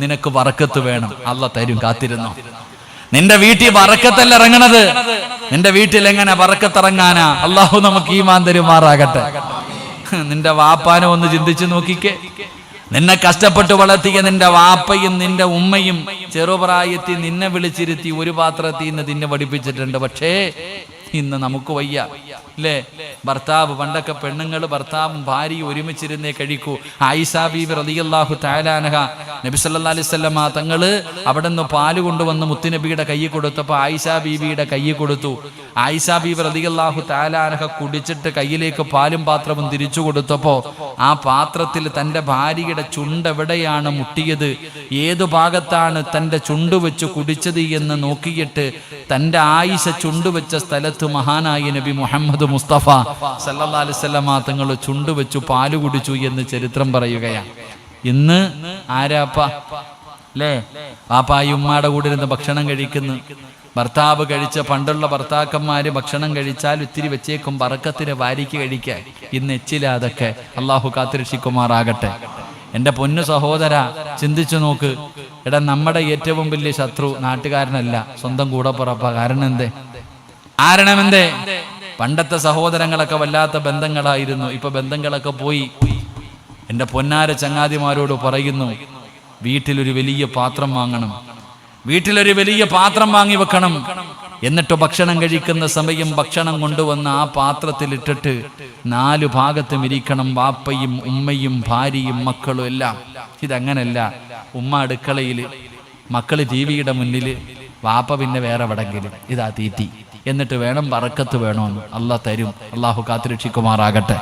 നിനക്ക് ബറക്കത്ത് വേണം, അല്ലാഹ് തരും, കാത്തിരുന്നോ. നിന്റെ വീട്ടിൽ ബറക്കത്തല്ല ഇറങ്ങണത്, നിന്റെ വീട്ടിൽ എങ്ങനെ ബറക്കത്തിറങ്ങാനാ? അല്ലാഹു നമുക്ക് ഈമാൻ തരുമാറാകട്ടെ. നിന്റെ വാപ്പാനെ ഒന്ന് ചിന്തിച്ചു നോക്കിക്കേ. നിന്നെ കഷ്ടപ്പെട്ട് വളർത്തിയ നിന്റെ വാപ്പയും നിന്റെ ഉമ്മയും ചെറുപ്രായത്തിൽ നിന്നെ വിളിച്ചിരുത്തി ഒരു പാത്രത്തിൽ നിന്ന് തിന്നെ പഠിപ്പിച്ചിട്ടുണ്ട്. പക്ഷേ ഇന്ന് നമുക്ക് വയ്യ അല്ലേ? ഭർത്താവ്, പണ്ടൊക്കെ പെണ്ണുങ്ങൾ ഭർത്താവും ഭാര്യയും ഒരുമിച്ചിരുന്നേ കഴിക്കൂ. ആയിഷാ ബീബി റളിയല്ലാഹു തആല അൻഹ നബി സല്ലല്ലാഹു അലൈഹി വസല്ലം തങ്ങൾ അവിടെ നിന്ന് പാല് കൊണ്ടുവന്ന് മുത്തുനബിയുടെ കയ്യിൽ കൊടുത്തപ്പോൾ ആയിഷാ ബീബിയുടെ കയ്യിൽ കൊടുത്തു. ആയിഷാ ബീബി റളിയല്ലാഹു തആല അൻഹ കുടിച്ചിട്ട് കയ്യിലേക്ക് പാലും പാത്രവും തിരിച്ചു കൊടുത്തപ്പോൾ ആ പാത്രത്തിൽ തൻ്റെ ഭാര്യയുടെ ചുണ്ട് എവിടെയാണ് മുട്ടിയത്, ഏതു ഭാഗത്താണ് തൻ്റെ ചുണ്ട് വെച്ച് കുടിച്ചത് എന്ന് നോക്കിയിട്ട് തൻ്റെ ആയിഷ ചുണ്ടുവെച്ച സ്ഥലത്ത് മഹാനായ നബി മുഹമ്മദ് മുസ്തഫ സല്ലല്ലാഹു അലൈഹി വസല്ലം തങ്ങൾ ചുണ്ടുവെച്ചു പാല് കുടിച്ചു എന്ന് ചരിത്രം പറയുകയാണ്. ഇന്ന് ആരാപ്പ അല്ലേ? പാപ്പായി ഉമ്മാടെ കൂടെ ഇരുന്ന് ഭക്ഷണം കഴിക്കുന്നു. ഭർത്താവ് കഴിച്ച പണ്ടുള്ള ഭർത്താക്കന്മാര് ഭക്ഷണം കഴിച്ചാൽ ഇത്തിരി വെച്ചേക്കും ബറക്കത്തിന് ഭാര്യയ്ക്ക് കഴിക്കാൻ. ഇന്ന് എച്ചില അതൊക്കെ. അള്ളാഹു കാത്തിരക്ഷിക്കുമാറാകട്ടെ. എൻ്റെ പൊന്നു സഹോദര, ചിന്തിച്ചു നോക്ക്. എടാ, നമ്മുടെ ഏറ്റവും വലിയ ശത്രു നാട്ടുകാരനല്ല, സ്വന്തം കൂടപ്പുറപ്പ. കാരണം എന്തേ? പണ്ടത്തെ സഹോദരങ്ങളൊക്കെ വല്ലാത്ത ബന്ധങ്ങളായിരുന്നു. ഇപ്പൊ ബന്ധങ്ങളൊക്കെ പോയി. എൻ്റെ പൊന്നാര ചങ്ങാതിമാരോട് പറയുന്നു, വീട്ടിലൊരു വലിയ പാത്രം വാങ്ങണം, വീട്ടിലൊരു വലിയ പാത്രം വാങ്ങി വെക്കണം. എന്നിട്ട് ഭക്ഷണം കഴിക്കുന്ന സമയം ഭക്ഷണം കൊണ്ടുവന്ന് ആ പാത്രത്തിലിട്ടിട്ട് 4 ഭാഗത്തും ഇരിക്കണം. വാപ്പയും ഉമ്മയും ഭാര്യയും മക്കളും എല്ലാം. ഇതങ്ങനല്ല. ഉമ്മ അടുക്കളയിൽ, മക്കള് ടിവിയുടെ മുന്നിൽ, വാപ്പ പിന്നെ വേറെ എവിടെങ്കിലും. ഇതാ തീറ്റി. എന്നിട്ട് വേണം ബറക്കത്ത് വേണമെന്ന്. അല്ലാഹ് തരും. അള്ളാഹു കാത്തിരക്ഷിക്കുമാറാകട്ടെ.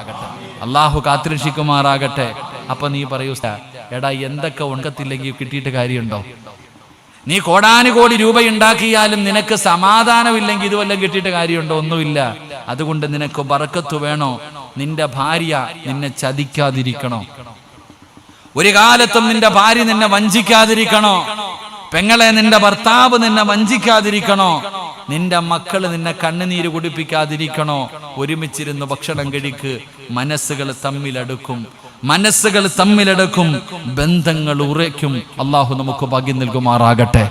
അള്ളാഹു കാത്തിരക്ഷിക്കുമാറാകട്ടെ. അപ്പൊ നീ പറയൂ, എടാ എന്തൊക്കെ ഉണക്കത്തില്ലെങ്കിൽ കിട്ടിയിട്ട് കാര്യമുണ്ടോ? നീ കോടാനുകോടി രൂപ ഉണ്ടാക്കിയാലും നിനക്ക് സമാധാനമില്ലെങ്കിൽ ഇതുവല്ലം കിട്ടിയിട്ട് കാര്യമുണ്ടോ? ഒന്നുമില്ല. അതുകൊണ്ട് നിനക്ക് ബറക്കത്ത് വേണോ? നിന്റെ ഭാര്യ നിന്നെ ചതിക്കാതിരിക്കണോ? ഒരു കാലത്തും നിന്റെ ഭാര്യ നിന്നെ വഞ്ചിക്കാതിരിക്കണോ? പെങ്ങളെ, നിന്റെ ഭർത്താവ് നിന്നെ വഞ്ചിക്കാതിരിക്കണോ? നിന്റെ മക്കള് നിന്നെ കണ്ണുനീര് കുടിപ്പിക്കാതിരിക്കണോ? ഒരുമിച്ചിരുന്ന് ഭക്ഷണം കഴിക്ക്. മനസ്സുകൾ തമ്മിലടക്കും, ബന്ധങ്ങൾ ഉറയ്ക്കും. അള്ളാഹു നമുക്ക് ഭാഗ്യം നൽകുമാറാകട്ടെ.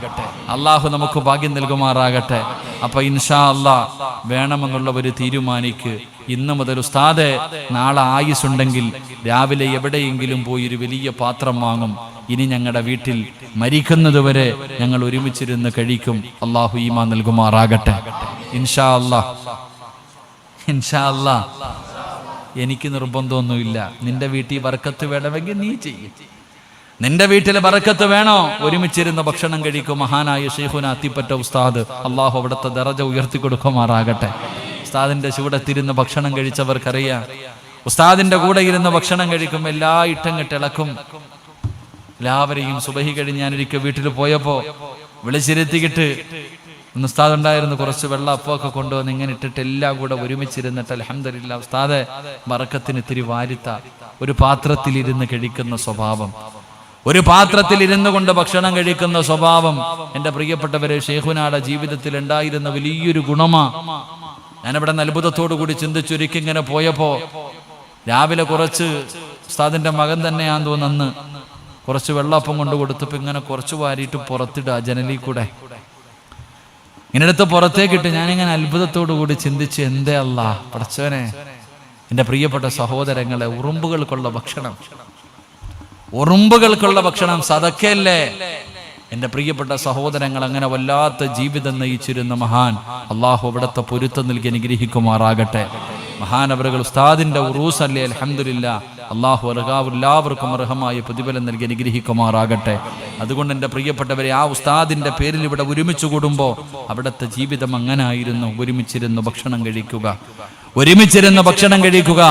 അപ്പൊ ഇൻഷാ അല്ലാഹ് വേണമെന്നുള്ളവർ തീരുമാനിക്ക്. ഇന്ന് മുതൽ ഉസ്താദെ, നാളെ ആയുസുണ്ടെങ്കിൽ രാവിലെ എവിടെയെങ്കിലും പോയി ഒരു വലിയ പാത്രം വാങ്ങും. ഇനി ഞങ്ങളുടെ വീട്ടിൽ മരിക്കുന്നതുവരെ ഞങ്ങൾ ഒരുമിച്ചിരുന്ന് കഴിക്കും. അള്ളാഹു ഈമാൻ നൽകുമാറാകട്ടെ. ഇൻഷാ അല്ലാഹ്. എനിക്ക് നിർബന്ധമൊന്നുമില്ല. നിന്റെ വീട്ടിൽ ബർക്കത്ത് വേണമെങ്കിൽ നീ ചെയ്യും. നിന്റെ വീട്ടിൽ ബർക്കത്ത് വേണോ? ഒരുമിച്ചിരുന്ന് ഭക്ഷണം കഴിക്കും. മഹാനായ ശൈഖുന അത്തിപ്പറ്റ ഉസ്താദ്, അള്ളാഹു അവിടുത്തെ ദറജ ഉയർത്തി കൊടുക്കുമാറാകട്ടെ. ഉസ്താദിന്റെ ചൂടത്തിരുന്ന് ഭക്ഷണം കഴിച്ചവർക്കറിയാം, ഉസ്താദിന്റെ കൂടെ ഇരുന്ന് ഭക്ഷണം കഴിക്കും എല്ലാ ഇട്ടം കെട്ടിളക്കും. എല്ലാവരെയും സുബഹി കഴിഞ്ഞ് ഞാനൊരിക്കൽ വീട്ടിൽ പോയപ്പോ വിളിച്ചിരുത്തിക്കിട്ട്, ഇന്ന് ഉസ്താദ് ഉണ്ടായിരുന്നു, കുറച്ച് വെള്ളം അപ്പമൊക്കെ കൊണ്ടുവന്ന് ഇങ്ങനെ ഇട്ടിട്ട് എല്ലാം കൂടെ ഒരുമിച്ചിരുന്നിട്ട് അൽഹംദുലില്ലാ ഉസ്താദെ ബറക്കത്തിന് ഇത്തിരി വാരിത്ത. ഒരു പാത്രത്തിലിരുന്ന് കഴിക്കുന്ന സ്വഭാവം, ഒരു പാത്രത്തിൽ ഇരുന്നു കൊണ്ട് ഭക്ഷണം കഴിക്കുന്ന സ്വഭാവം എൻ്റെ പ്രിയപ്പെട്ടവരെ ശൈഖുനാടെ ജീവിതത്തിൽ ഉണ്ടായിരുന്ന വലിയൊരു ഗുണമാ. ഞാനിവിടെ അത്ഭുതത്തോടു കൂടി ചിന്തിച്ചൊരിക്കൽ ഇങ്ങനെ പോയപ്പോ രാവിലെ കുറച്ച് ഉസ്താദിന്റെ മകൻ തന്നെയാന്ന് തോന്നുന്നു കുറച്ച് വെള്ളപ്പം കൊണ്ട് കൊടുത്തപ്പോ ഇങ്ങനെ കുറച്ച് വാരിയിട്ട് പുറത്തിടുക ജനലിൽ കൂടെ. ഇങ്ങനെ എടുത്ത് പുറത്തേക്കിട്ട് ഞാനിങ്ങനെ അത്ഭുതത്തോടു കൂടി ചിന്തിച്ച്, എന്തേ അല്ലാ പടച്ചവനെ, എൻ്റെ പ്രിയപ്പെട്ട സഹോദരങ്ങളെ, ഉറുമ്പുകൾക്കുള്ള ഭക്ഷണം സദക്കയല്ലേ? എൻ്റെ പ്രിയപ്പെട്ട സഹോദരങ്ങൾ, അങ്ങനെ വല്ലാത്ത ജീവിതം നയിച്ചിരുന്ന മഹാൻ അള്ളാഹു അവിടുത്തെ പൊരുത്തം നൽകി അനുഗ്രഹിക്കുമാറാകട്ടെ. മഹാനവറുകൾ ഉസ്താദിന്റെ ഉറൂസല്ലേ, അൽഹംദുലില്ലാ. അള്ളാഹു എല്ലാവർക്കും അർഹമായ പ്രതിഫലം നൽകി അനുഗ്രഹിക്കുമാറാകട്ടെ. അതുകൊണ്ട് എൻ്റെ പ്രിയപ്പെട്ടവരെ, ആ ഉസ്താദിന്റെ പേരിൽ ഇവിടെ ഒരുമിച്ച് കൂടുമ്പോൾ അവിടുത്തെ ജീവിതം അങ്ങനെ ആയിരുന്നു. ഒരുമിച്ചിരുന്ന് ഭക്ഷണം കഴിക്കുക,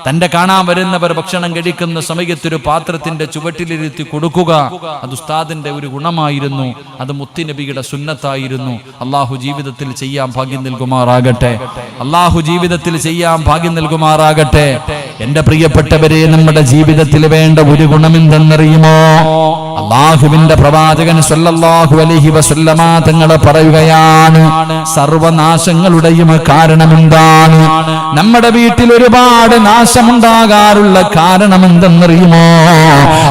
തന്റെ കാണാൻ വരുന്നവർ ഭക്ഷണം കഴിക്കുന്ന സമയത്തൊരു പാത്രത്തിന്റെ ചുവട്ടിലിരുത്തി കൊടുക്കുക. അത് ഉസ്താദിന്റെ ഒരു ഗുണമായിരുന്നു, അത് മുത്തുനബിയുടെ സുന്നത്തായിരുന്നു. അള്ളാഹു ജീവിതത്തിൽ ചെയ്യാൻ ഭാഗ്യം നൽകുമാറാകട്ടെ. എന്റെ പ്രിയപ്പെട്ടവരെ, നമ്മുടെ ജീവിതത്തിൽ വേണ്ട ഒരു ഗുണം എന്തെന്നറിയുമോ? അള്ളാഹുവിന്റെ പ്രവാചകൻ സല്ലല്ലാഹു അലൈഹി വസല്ലമ തങ്ങൾ പറയുകയാണ്, സർവനാശങ്ങളുടെയും കാരണം എന്താണ്? നമ്മുടെ വീട്ടിൽ ഒരുപാട് നാശമുണ്ടാകാറുള്ള കാരണം എന്തെന്നറിയുമോ?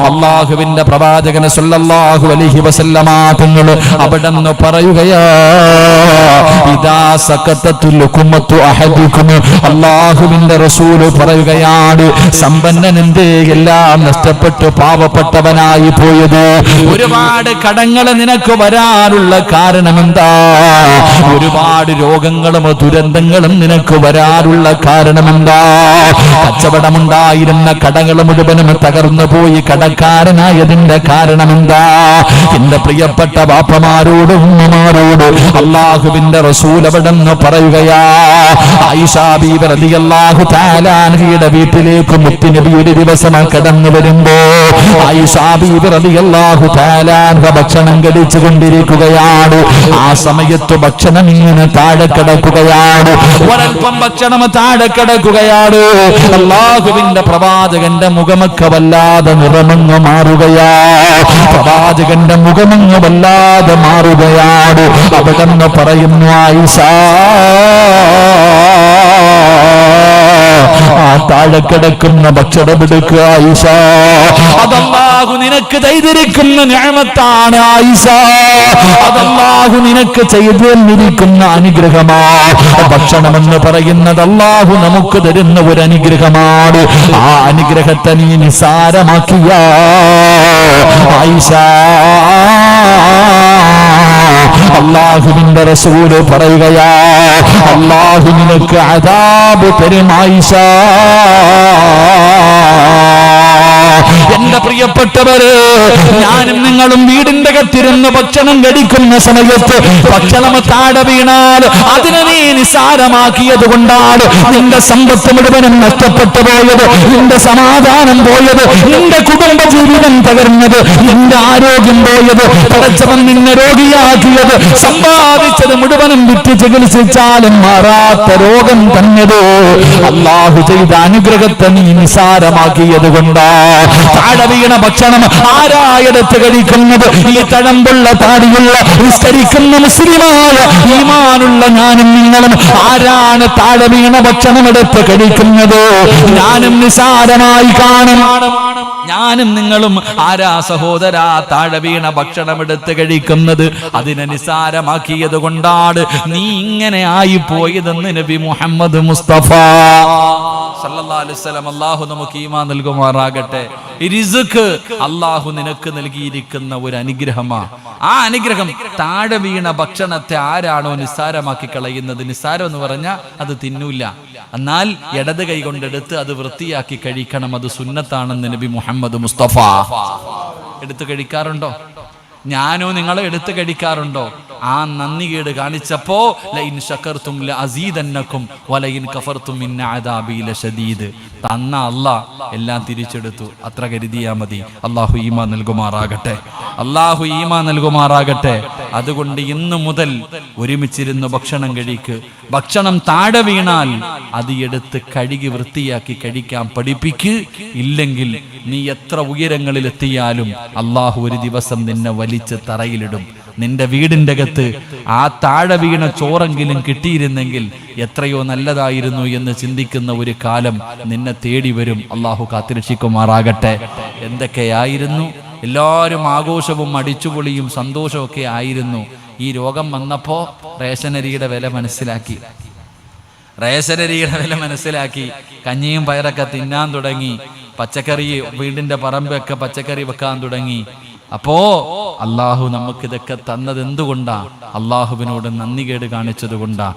അള്ളാഹുവിന്റെ പ്രവാചകൻ സല്ലല്ലാഹു അലൈഹി വസല്ലമ തങ്ങൾ അവിടെന്ന് പറയുകയാ, ഇദാ സഖതതു ലുഖ്മതു അഹദികും. അള്ളാഹുവിന്റെ റസൂൽ പറയുകയാണ്, സമ്പന്നനെന്തേ എല്ലാം നഷ്ടപ്പെട്ടു പാവപ്പെട്ടവനായി പോയത്? ഒരുപാട് കടങ്ങൾ നിനക്ക് വരാനുള്ള കാരണം എന്താ? ഒരുപാട് രോഗങ്ങളും ദുരന്തങ്ങളും നിനക്ക് വരാനുള്ള കാരണം എന്താ? കച്ചവടമുണ്ടായിരുന്ന കടകൾ മുഴുവനും തകർന്നു പോയി കടക്കാരനായതിന്റെ കാരണം എന്താ? എന്റെ പ്രിയപ്പെട്ട ബാപ്പമാരോടും ഉമ്മമാരോട് അള്ളാഹുവിന്റെ റസൂൽ അവിടെന്ന് പറയുകയാ, ആയിഷാ ബീവി റളിയല്ലാഹു തആല അൻഹയുടെ വീട്ടിലേക്ക് മുത്തുനബി ഒരു ദിവസം കടന്നു വരുമ്പോ ആയിഷാ ബീവി റളിയല്ലാഹു തആല അൻഹ ഭക്ഷണം കഴിച്ചു കൊണ്ടിരിക്കുകയാണ്. ആ സമയത്ത് ഭക്ഷണം ഇങ്ങനെ താഴെ കിടക്കുകയാണ്, ഒരൽപ്പം ഭക്ഷണം താഴെ കിടക്കുകയാണ്. അള്ളാഹുവിന്റെ പ്രവാചകന്റെ മുഖമൊക്കെ വല്ലാതെ നിറമങ്ങ് മാറുകയാണ്. അവിടെന്ന് പറയുന്നു, ആയിഷാ, ആ താഴെ കിടക്കുന്ന ഭക്ഷണം എടുക്കുക ആയിഷ, അതല്ലാഹു നിനക്ക് ചെയ്തിരിക്കുന്ന നിഅമത്താണ് ആയിഷ, അതല്ലാഹു നിനക്ക് ചെയ്തു തന്നിരിക്കുന്ന അനുഗ്രഹമാ. ഭക്ഷണമെന്ന് പറയുന്നത് അല്ലാഹു നമുക്ക് തരുന്ന ഒരു അനുഗ്രഹമാണ്. ആ അനുഗ്രഹത്തെ നീ നിസാരമാക്കിയ ആയിഷ, അല്ലാഹുവിന്റെ റസൂല് പറയുകയാ, അല്ലാഹു നിനക്ക് അദാബ് തരും ആയിഷ. എന്റെ പ്രിയപ്പെട്ടവര്, ഞാനും നിങ്ങളും വീടിന്റെ കത്തിരുന്ന് ഭക്ഷണം കഴിക്കുന്ന സമയത്ത് ഭക്ഷണം താഴെ വീണാൽ അതിനെ നീ നിസാരമാക്കിയത് കൊണ്ടാണ് നിന്റെ സമ്പത്ത് മുഴുവനും നഷ്ടപ്പെട്ടു പോയത്, നിന്റെ സമാധാനം പോയത്, നിന്റെ കുടുംബ ജീവിതം തകർന്നത്, നിന്റെ ആരോഗ്യം പോയത്, പടച്ചവൻ നിന്നെ രോഗിയാക്കിയത്, സമ്പാദിച്ചത് മുഴുവനും വിറ്റ് ചികിത്സിച്ചാലും മാറാത്ത രോഗം തന്നത്. അള്ളാഹു ചെയ്ത അനുഗ്രഹത്തെ നീ നിസാരമാക്കിയത് കൊണ്ടാ. താഴെ വീണ ഭക്ഷണം ആരായെടുത്ത് കഴിക്കുന്നത്? ഈ തഴമ്പുള്ള താടിയുള്ള നിസ്കരിക്കുന്ന മുസ്ലിമായ ഈമാനുള്ള ഞാനും നിങ്ങളും ആരാണ് താഴെ വീണ ഭക്ഷണം എടുത്ത് കഴിക്കുന്നത്? ഞാനും നിസാരമായി കാണും. ഞാനും നിങ്ങളും ആരാ സഹോദരാ താഴെ വീണ ഭക്ഷണം എടുത്ത് കഴിക്കുന്നത്? അതിനെ നിസാരമാക്കിയത് കൊണ്ടാണ് നീ ഇങ്ങനെ ആയിപ്പോയതെന്ന് നബി മുഹമ്മദ് മുസ്തഫ സല്ലല്ലാഹു അലൈഹി വസല്ലം. അല്ലാഹു നമുക്ക് ഈമാൻ നൽകുമാറാകട്ടെ. റിസ്ക് അല്ലാഹു നിനക്ക് നൽകിയിരിക്കുന്ന ഒരു അനുഗ്രഹമാ. ആ അനുഗ്രഹം താഴെ വീണ ഭക്ഷണത്തെ ആരാണോ നിസ്സാരമാക്കി കളയുന്നത്? നിസ്സാരം എന്ന് പറഞ്ഞാൽ അത് തിന്നൂല, എന്നാൽ ഇടത് കൈ കൊണ്ടെടുത്ത് അത് വൃത്തിയാക്കി കഴിക്കണം. അത് സുന്നത്താണെന്ന് നബി മുഹമ്മദ് മുസ്തഫ. എടുത്ത് കഴിക്കാറുണ്ടോ? ഞാനോ നിങ്ങളെ എടുത്ത് കഴിക്കാറുണ്ടോ? ആ നന്ദി കേട് കാണിച്ചപ്പോ ലഇൻ ശകർതും ലഅസീദന്നകും വലഇൻ കഫർതും ഇന്ന അദാബി ലശദീദ്. തന്ന അല്ലാഹ് എല്ലാം തിരിച്ചെടുത്തു. അത്ര കരുതിയാ മതി. അല്ലാഹു ഈമാൻ നൽകുമാറാകട്ടെ. അല്ലാഹു ഈമാൻ നൽകുമാറാകട്ടെ. അതുകൊണ്ട് ഇന്നു മുതൽ ഒരുമിച്ചിരുന്ന് ഭക്ഷണം കഴിക്ക്. ഭക്ഷണം താഴെ വീണാൽ അത് എടുത്ത് കഴുകി വൃത്തിയാക്കി കഴിക്കാൻ പഠിപ്പിക്ക്. ഇല്ലെങ്കിൽ നീ എത്ര ഉയരങ്ങളിൽ എത്തിയാലും അല്ലാഹു ഒരു ദിവസം നിന്നെ വലിച്ച് തറയിലിടും. നിന്റെ വീടിന്റെ അകത്ത് ആ താഴെ വീണ ചോറെങ്കിലും കിട്ടിയിരുന്നെങ്കിൽ എത്രയോ നല്ലതായിരുന്നു എന്ന് ചിന്തിക്കുന്ന ഒരു കാലം നിന്നെ തേടി വരും. അള്ളാഹു കാത്തിരക്ഷിക്കുമാറാകട്ടെ. എന്തൊക്കെയായിരുന്നു? എല്ലാവരും ആഘോഷവും അടിച്ചുപൊളിയും സന്തോഷമൊക്കെ ആയിരുന്നു. ഈ രോഗം വന്നപ്പോ റേഷനരിയുടെ വില മനസ്സിലാക്കി. റേഷനരിയുടെ വില മനസ്സിലാക്കി. കഞ്ഞിയും പയറൊക്കെ തിന്നാൻ തുടങ്ങി. പച്ചക്കറി, വീടിന്റെ പറമ്പൊക്കെ പച്ചക്കറി വെക്കാൻ തുടങ്ങി. അപ്പോ അള്ളാഹു നമുക്കിതൊക്കെ തന്നത് എന്തുകൊണ്ടാ? അള്ളാഹുവിനോട് നന്ദി കേട് കാണിച്ചത് കൊണ്ടാ.